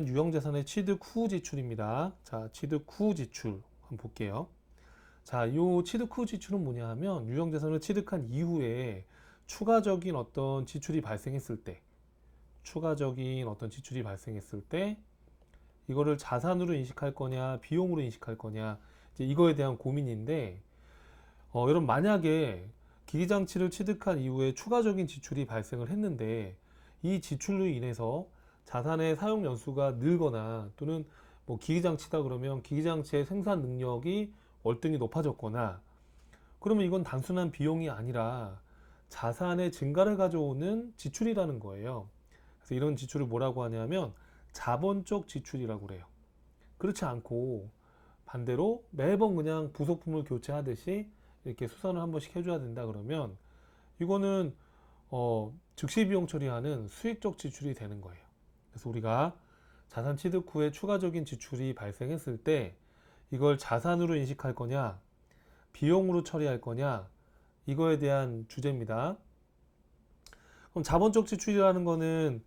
유형자산의 취득 후 지출입니다. 자, 취득 후 지출 한번 볼게요. 자, 요 취득 후 지출은 뭐냐 하면 유형자산을 취득한 이후에 추가적인 어떤 지출이 발생했을 때, 이거를 자산으로 인식할 거냐, 비용으로 인식할 거냐, 이제 이거에 대한 고민인데, 여러분 만약에 기기장치를 취득한 이후에 추가적인 지출이 발생을 했는데 이 지출로 인해서 자산의 사용 연수가 늘거나 또는 뭐 기기장치다 그러면 기기장치의 생산 능력이 월등히 높아졌거나 그러면 이건 단순한 비용이 아니라 자산의 증가를 가져오는 지출이라는 거예요. 그래서 이런 지출을 뭐라고 하냐면 자본적 지출이라고 그래요. 그렇지 않고 반대로 매번 그냥 부속품을 교체하듯이 이렇게 수선을 한 번씩 해줘야 된다 그러면 이거는 즉시 비용 처리하는 수익적 지출이 되는 거예요. 그래서 우리가 자산 취득 후에 추가적인 지출이 발생했을 때 이걸 자산으로 인식할 거냐 비용으로 처리할 거냐 이거에 대한 주제입니다. 그럼 자본적 지출이라는 거는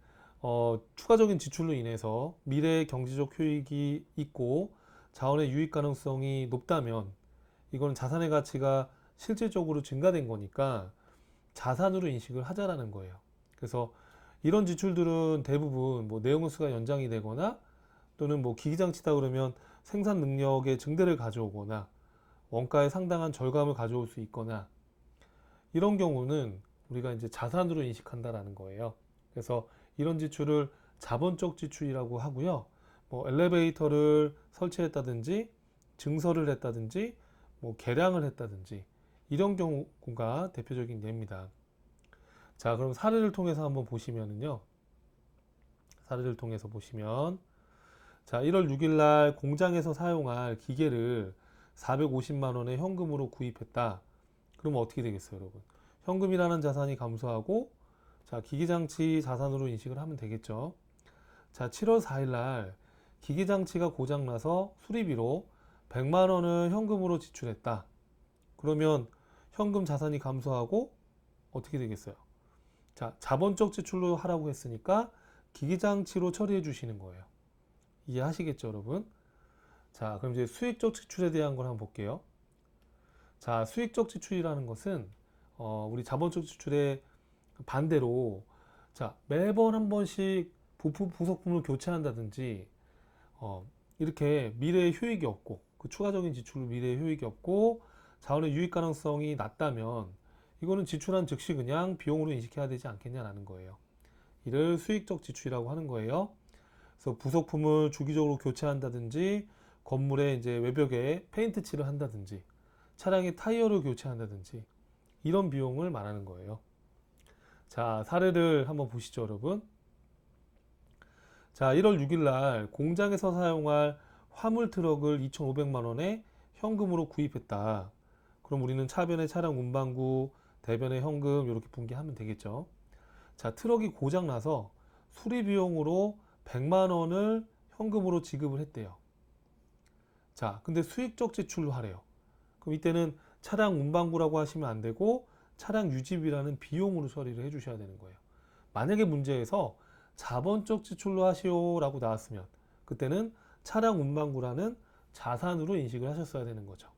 추가적인 지출로 인해서 미래의 경제적 효익이 있고 자원의 유익 가능성이 높다면 이거는 자산의 가치가 실질적으로 증가된 거니까 자산으로 인식을 하자라는 거예요. 그래서 이런 지출들은 대부분 뭐 내용수가 연장이 되거나 또는 뭐 기기장치다 그러면 생산 능력의 증대를 가져오거나 원가에 상당한 절감을 가져올 수 있거나 이런 경우는 우리가 이제 자산으로 인식한다라는 거예요. 그래서 이런 지출을 자본적 지출이라고 하고요. 뭐 엘리베이터를 설치했다든지 증설을 했다든지 뭐 개량을 했다든지 이런 경우가 대표적인 예입니다. 자, 그럼 사례를 통해서 한번 보시면은요. 사례를 통해서 보시면 자, 1월 6일 날 공장에서 사용할 기계를 450만 원에 현금으로 구입했다. 그러면 어떻게 되겠어요, 여러분? 현금이라는 자산이 감소하고 자, 기기장치 자산으로 인식을 하면 되겠죠. 자, 7월 4일 날 기기장치가 고장나서 수리비로 100만 원을 현금으로 지출했다. 그러면 현금 자산이 감소하고 어떻게 되겠어요? 자, 자본적 지출로 하라고 했으니까 기기장치로 처리해 주시는 거예요. 이해하시겠죠, 여러분? 자, 그럼 이제 수익적 지출에 대한 걸 한번 볼게요. 자, 수익적 지출이라는 것은 우리 자본적 지출의 반대로 자, 매번 한 번씩 부품, 부속품을 교체한다든지 이렇게 미래의 효익이 없고 그 추가적인 지출로 미래의 효익이 없고 자원의 유익 가능성이 낮다면 이거는 지출한 즉시 그냥 비용으로 인식해야 되지 않겠냐라는 거예요. 이를 수익적 지출이라고 하는 거예요. 그래서 부속품을 주기적으로 교체한다든지 건물의 이제 외벽에 페인트 칠을 한다든지 차량의 타이어를 교체한다든지 이런 비용을 말하는 거예요. 자, 사례를 한번 보시죠, 여러분. 자, 1월 6일 날 공장에서 사용할 화물 트럭을 2,500만 원에 현금으로 구입했다. 그럼 우리는 차변의 차량 운반구, 대변의 현금 이렇게 분기하면 되겠죠. 자, 트럭이 고장 나서 수리 비용으로 100만 원을 현금으로 지급을 했대요. 자, 근데 수익적 지출로 하래요. 그럼 이때는 차량 운반구라고 하시면 안 되고 차량 유지비라는 비용으로 처리를 해 주셔야 되는 거예요. 만약에 문제에서 자본적 지출로 하시오라고 나왔으면 그때는 차량 운반구라는 자산으로 인식을 하셨어야 되는 거죠.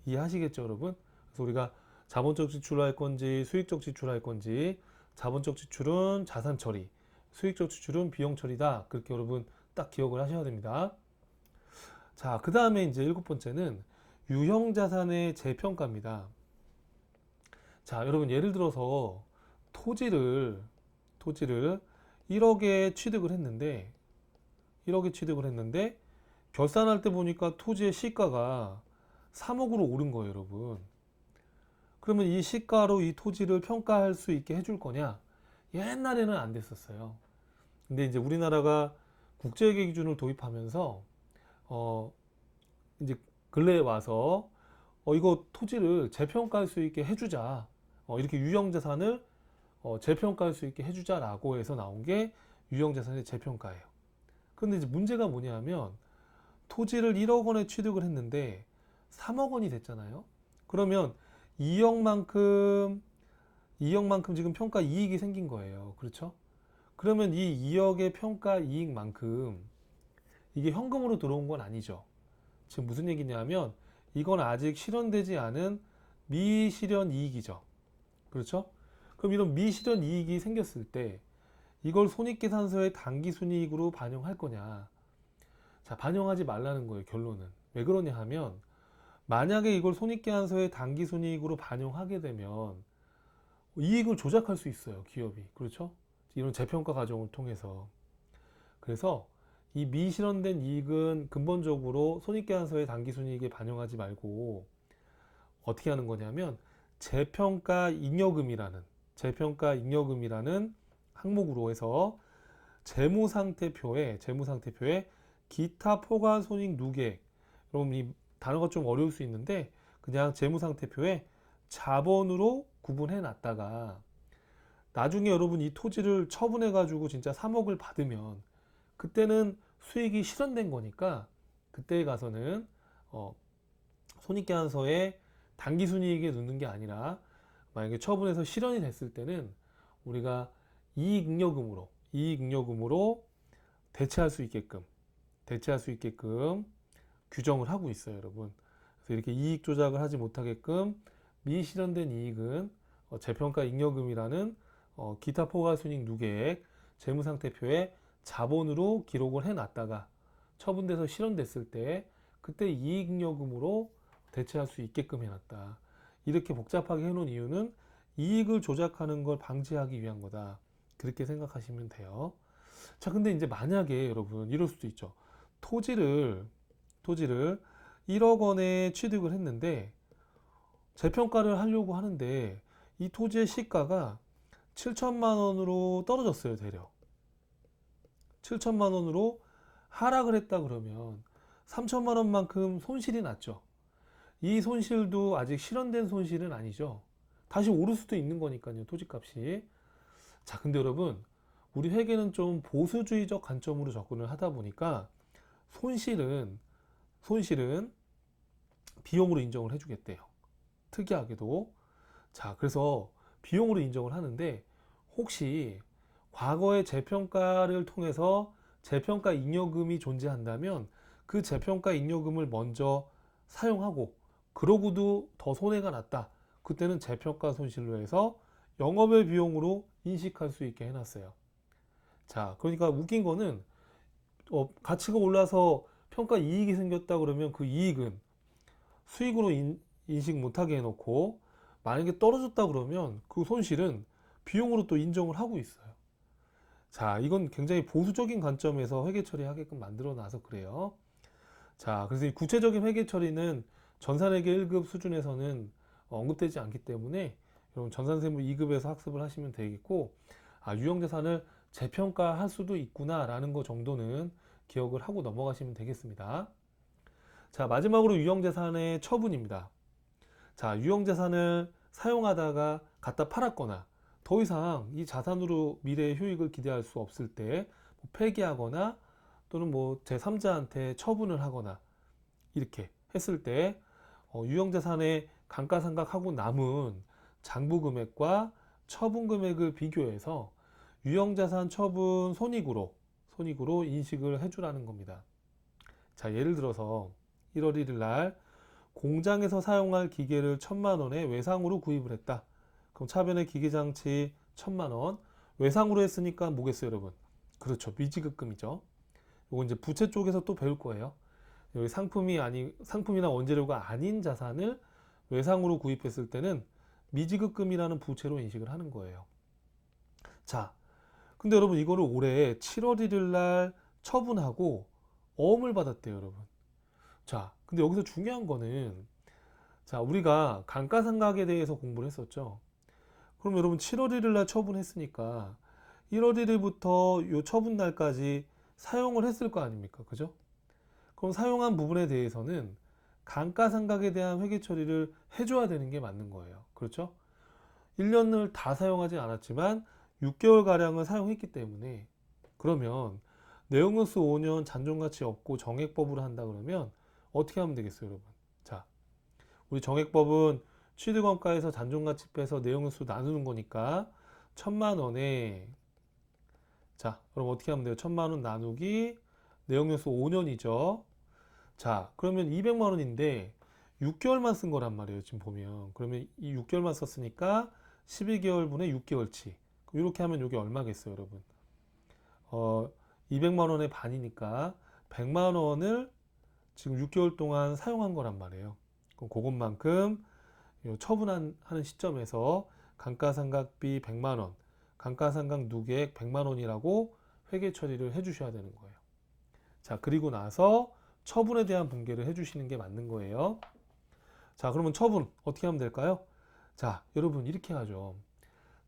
이해하시겠죠, 여러분? 그래서 우리가 자본적 지출로 할 건지 수익적 지출로 할 건지 자본적 지출은 자산 처리, 수익적 지출은 비용 처리다. 그렇게 여러분 딱 기억을 하셔야 됩니다. 자, 그 다음에 이제 7번째는 유형 자산의 재평가입니다. 자, 여러분 예를 들어서 토지를 1억에 취득을 했는데 1억에 취득을 했는데 결산할 때 보니까 토지의 시가가 3억으로 오른 거예요, 여러분. 그러면 이 시가로 이 토지를 평가할 수 있게 해줄 거냐? 옛날에는 안 됐었어요. 근데 이제 우리나라가 국제회계 기준을 도입하면서 이제 근래에 와서 이거 토지를 재평가할 수 있게 해주자. 이렇게 유형자산을 재평가할 수 있게 해주자라고 해서 나온 게 유형자산의 재평가예요. 근데 이제 문제가 뭐냐면 토지를 1억 원에 취득을 했는데 3억 원이 됐잖아요. 그러면 2억만큼 지금 평가 이익이 생긴 거예요. 그렇죠? 그러면 이 2억의 평가 이익만큼 이게 현금으로 들어온 건 아니죠. 지금 무슨 얘기냐면 이건 아직 실현되지 않은 미실현 이익이죠. 그렇죠? 그럼 이런 미실현 이익이 생겼을 때 이걸 손익계산서의 당기순이익으로 반영할 거냐? 자, 반영하지 말라는 거예요, 결론은. 왜 그러냐 하면 만약에 이걸 손익계산서의 당기순이익으로 반영하게 되면 이익을 조작할 수 있어요, 기업이. 그렇죠? 이런 재평가 과정을 통해서. 그래서 이 미실현된 이익은 근본적으로 손익계산서의 당기순이익에 반영하지 말고 어떻게 하는 거냐면 재평가 잉여금이라는 항목으로 해서 재무상태표에 기타 포괄손익 누계액, 여러분 이 단어가 좀 어려울 수 있는데 그냥 재무상태표에 자본으로 구분해 놨다가 나중에 여러분 이 토지를 처분해 가지고 진짜 3억을 받으면 그때는 수익이 실현된 거니까 그때에 가서는 손익계산서에 당기순이익에 넣는 게 아니라 만약에 처분해서 실현이 됐을 때는 우리가 이익잉여금으로 대체할 수 있게끔 규정을 하고 있어요, 여러분. 그래서 이렇게 이익 조작을 하지 못하게끔 미실현된 이익은 재평가 잉여금이라는 기타 포괄손익 누계액 재무상태표에 자본으로 기록을 해놨다가 처분돼서 실현됐을 때 그때 이익잉여금으로 대체할 수 있게끔 해놨다. 이렇게 복잡하게 해놓은 이유는 이익을 조작하는 걸 방지하기 위한 거다. 그렇게 생각하시면 돼요. 자, 근데 이제 만약에 여러분 이럴 수도 있죠. 토지를 1억 원에 취득을 했는데 재평가를 하려고 하는데 이 토지의 시가가 7천만 원으로 떨어졌어요, 대략. 7천만 원으로 하락을 했다 그러면 3천만 원만큼 손실이 났죠. 이 손실도 아직 실현된 손실은 아니죠. 다시 오를 수도 있는 거니까요, 토지값이. 자, 근데 여러분, 우리 회계는 좀 보수주의적 관점으로 접근을 하다 보니까 손실은 비용으로 인정을 해주겠대요. 특이하게도. 자, 그래서 비용으로 인정을 하는데 혹시 과거의 재평가를 통해서 재평가 잉여금이 존재한다면 그 재평가 잉여금을 먼저 사용하고 그러고도 더 손해가 났다. 그때는 재평가 손실로 해서 영업의 비용으로 인식할 수 있게 해놨어요. 자, 그러니까 웃긴 거는 가치가 올라서 평가 이익이 생겼다 그러면 그 이익은 수익으로 인식 못하게 해놓고 만약에 떨어졌다 그러면 그 손실은 비용으로 또 인정을 하고 있어요. 자, 이건 굉장히 보수적인 관점에서 회계 처리하게끔 만들어 놔서 그래요. 자, 그래서 이 구체적인 회계 처리는 전산회계 1급 수준에서는 언급되지 않기 때문에 여러분 전산세무 2급에서 학습을 하시면 되겠고, 유형자산을 재평가할 수도 있구나라는 거 정도는 기억을 하고 넘어가시면 되겠습니다. 자, 마지막으로 유형자산의 처분입니다. 자, 유형자산을 사용하다가 갖다 팔았거나 더 이상 이 자산으로 미래의 효익을 기대할 수 없을 때 폐기하거나 또는 제3자한테 처분을 하거나 이렇게 했을 때 유형자산의 감가상각하고 남은 장부금액과 처분금액을 비교해서 유형자산 처분 손익으로 인식을 해주라는 겁니다. 자, 예를 들어서 1월 1일 날 공장에서 사용할 기계를 1,000만 원에 외상으로 구입을 했다. 그럼 차변의 기계장치 1,000만 원 외상으로 했으니까 뭐겠어요, 여러분? 그렇죠, 미지급금이죠. 이거 이제 부채 쪽에서 또 배울 거예요. 여기 상품이나 원재료가 아닌 자산을 외상으로 구입했을 때는 미지급금이라는 부채로 인식을 하는 거예요. 자, 근데 여러분 이거를 올해 7월 1일 날 처분하고 어음을 받았대요, 여러분. 자, 근데 여기서 중요한 거는 자, 우리가 감가상각에 대해서 공부를 했었죠. 그럼 여러분 7월 1일 날 처분했으니까 1월 1일부터 요 처분 날까지 사용을 했을 거 아닙니까? 그죠? 그럼 사용한 부분에 대해서는 감가상각에 대한 회계 처리를 해줘야 되는 게 맞는 거예요. 그렇죠? 1년을 다 사용하지 않았지만 6개월가량을 사용했기 때문에 그러면 내용연수 5년 잔존가치 없고 정액법으로 한다 그러면 어떻게 하면 되겠어요, 여러분? 자, 우리 정액법은 취득원가에서 잔존가치 빼서 내용연수 나누는 거니까 1,000만 원에 자, 그럼 어떻게 하면 돼요? 1000만 원 나누기 내역연수 5년이죠. 자, 그러면 200만 원인데 6개월만 쓴 거란 말이에요. 지금 보면. 그러면 이 6개월만 썼으니까 12개월분의 6개월치. 이렇게 하면 이게 얼마겠어요, 여러분? 어, 200만 원의 반이니까 100만 원을 지금 6개월 동안 사용한 거란 말이에요. 그럼 그것만큼 처분하는 시점에서 감가상각비 100만 원, 감가상각 누계액 100만 원이라고 회계 처리를 해주셔야 되는 거예요. 자, 그리고 나서 처분에 대한 분개를 해주시는 게 맞는 거예요. 자, 그러면 처분 어떻게 하면 될까요? 자, 여러분 이렇게 하죠.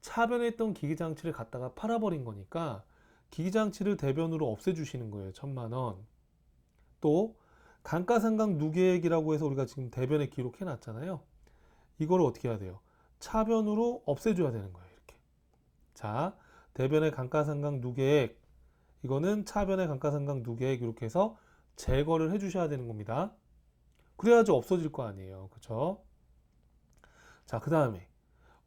차변했던 기기장치를 갖다가 팔아버린 거니까 기기장치를 대변으로 없애주시는 거예요. 1000만 원. 또 감가상각 누계액이라고 해서 우리가 지금 대변에 기록해 놨잖아요. 이거를 어떻게 해야 돼요? 차변으로 없애줘야 되는 거예요. 이렇게. 자, 대변의 감가상각 누계액, 이거는 차변의 감가상각 누계액 이렇게 해서 제거를 해주셔야 되는 겁니다. 그래야지 없어질 거 아니에요. 그쵸? 자, 그 다음에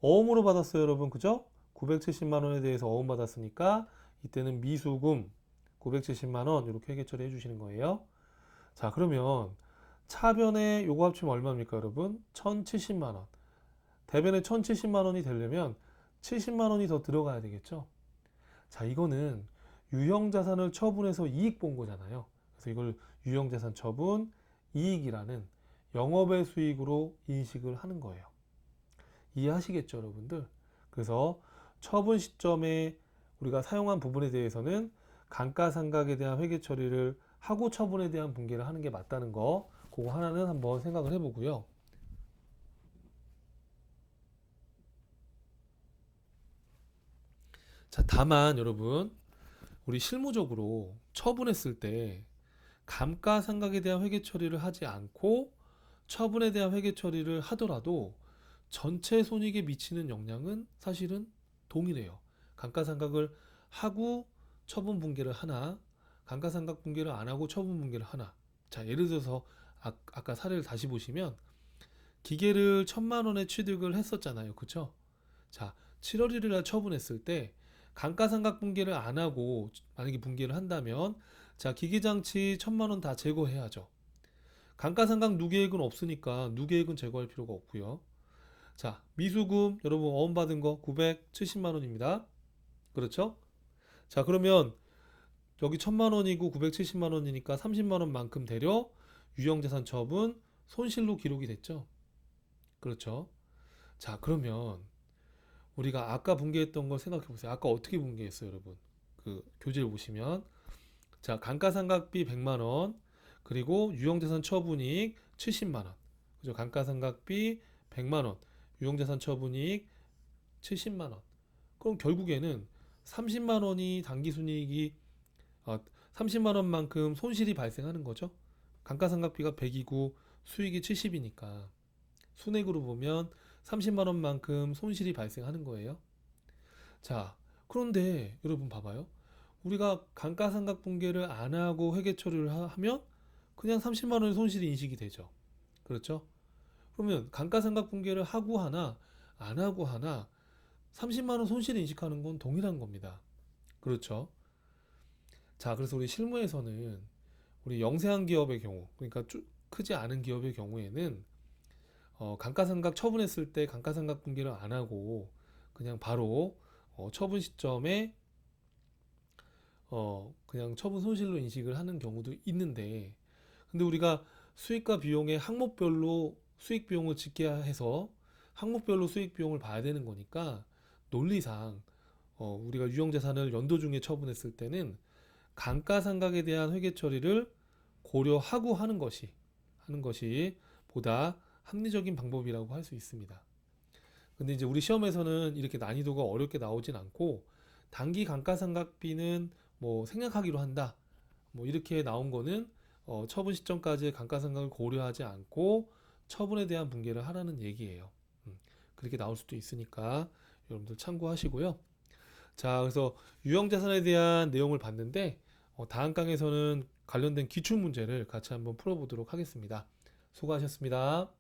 어음으로 받았어요, 여러분. 그죠? 970만 원에 대해서 어음 받았으니까 이때는 미수금 970만 원 이렇게 회계 처리해 주시는 거예요. 자, 그러면 차변에 요거 합치면 얼마입니까, 여러분? 1070만 원. 대변에 1070만 원이 되려면 70만 원이 더 들어가야 되겠죠? 자, 이거는 유형자산을 처분해서 이익 본 거잖아요. 그래서 이걸 유형자산 처분 이익이라는 영업의 수익으로 인식을 하는 거예요. 이해하시겠죠, 여러분들? 그래서 처분 시점에 우리가 사용한 부분에 대해서는 감가상각에 대한 회계 처리를 하고 처분에 대한 분개를 하는 게 맞다는 거, 그거 하나는 한번 생각을 해보고요. 자, 다만 여러분, 우리 실무적으로 처분했을 때 감가상각에 대한 회계 처리를 하지 않고 처분에 대한 회계 처리를 하더라도 전체 손익에 미치는 영향은 사실은 동일해요. 감가상각을 하고 처분 분개를 하나, 감가상각 분개를 안 하고 처분 분개를 하나. 자, 예를 들어서 아까 사례를 다시 보시면 기계를 1000만 원에 취득을 했었잖아요. 그쵸? 자, 7월 1일 날 처분했을 때 감가상각 분개를 안 하고 만약에 분개를 한다면 자, 기계장치 1000만 원 다 제거해야죠. 감가상각 누계액은 없으니까 누계액은 제거할 필요가 없고요. 자, 미수금 여러분 어음 받은 거 970만 원입니다. 그렇죠? 자, 그러면 여기 1000만 원이고 970만 원이니까 30만 원만큼 되려 유형자산 처분 손실로 기록이 됐죠. 그렇죠? 자, 그러면 우리가 아까 분개했던 걸 생각해 보세요. 아까 어떻게 분개했어요, 여러분? 그 교재를 보시면 자, 감가상각비 100만 원, 그리고 유형자산 처분이익 70만 원. 그죠? 감가상각비 100만 원, 유형자산 처분이익 70만 원. 그럼 결국에는 30만 원이 당기순이익이 30만 원만큼 손실이 발생하는 거죠. 감가상각비가 100이고 수익이 70이니까 순액으로 보면 30만 원만큼 손실이 발생하는 거예요. 자, 그런데 여러분 봐봐요. 우리가 감가상각 분개를 안 하고 회계 처리를 하면 그냥 30만 원의 손실이 인식이 되죠. 그렇죠? 그러면 감가상각 분개를 하고 하나 안 하고 하나 30만 원 손실을 인식하는 건 동일한 겁니다. 그렇죠? 자, 그래서 우리 실무에서는 우리 영세한 기업의 경우, 그러니까 크지 않은 기업의 경우에는 감가상각 처분했을 때 감가상각 분개를 안 하고 그냥 바로 처분 시점에 그냥 처분 손실로 인식을 하는 경우도 있는데, 근데 우리가 수익과 비용의 항목별로 수익 비용을 짓게 해서 항목별로 수익 비용을 봐야 되는 거니까 논리상 우리가 유형자산을 연도 중에 처분했을 때는 감가상각에 대한 회계 처리를 고려하고 하는 것이 보다 합리적인 방법이라고 할 수 있습니다. 근데 이제 우리 시험에서는 이렇게 난이도가 어렵게 나오진 않고 단기 감가상각비는 뭐 생략하기로 한다. 뭐 이렇게 나온 거는 처분 시점까지 감가상각을 고려하지 않고 처분에 대한 분개를 하라는 얘기예요. 그렇게 나올 수도 있으니까 여러분들 참고하시고요. 자, 그래서 유형자산에 대한 내용을 봤는데 다음 강에서는 관련된 기출 문제를 같이 한번 풀어보도록 하겠습니다. 수고하셨습니다.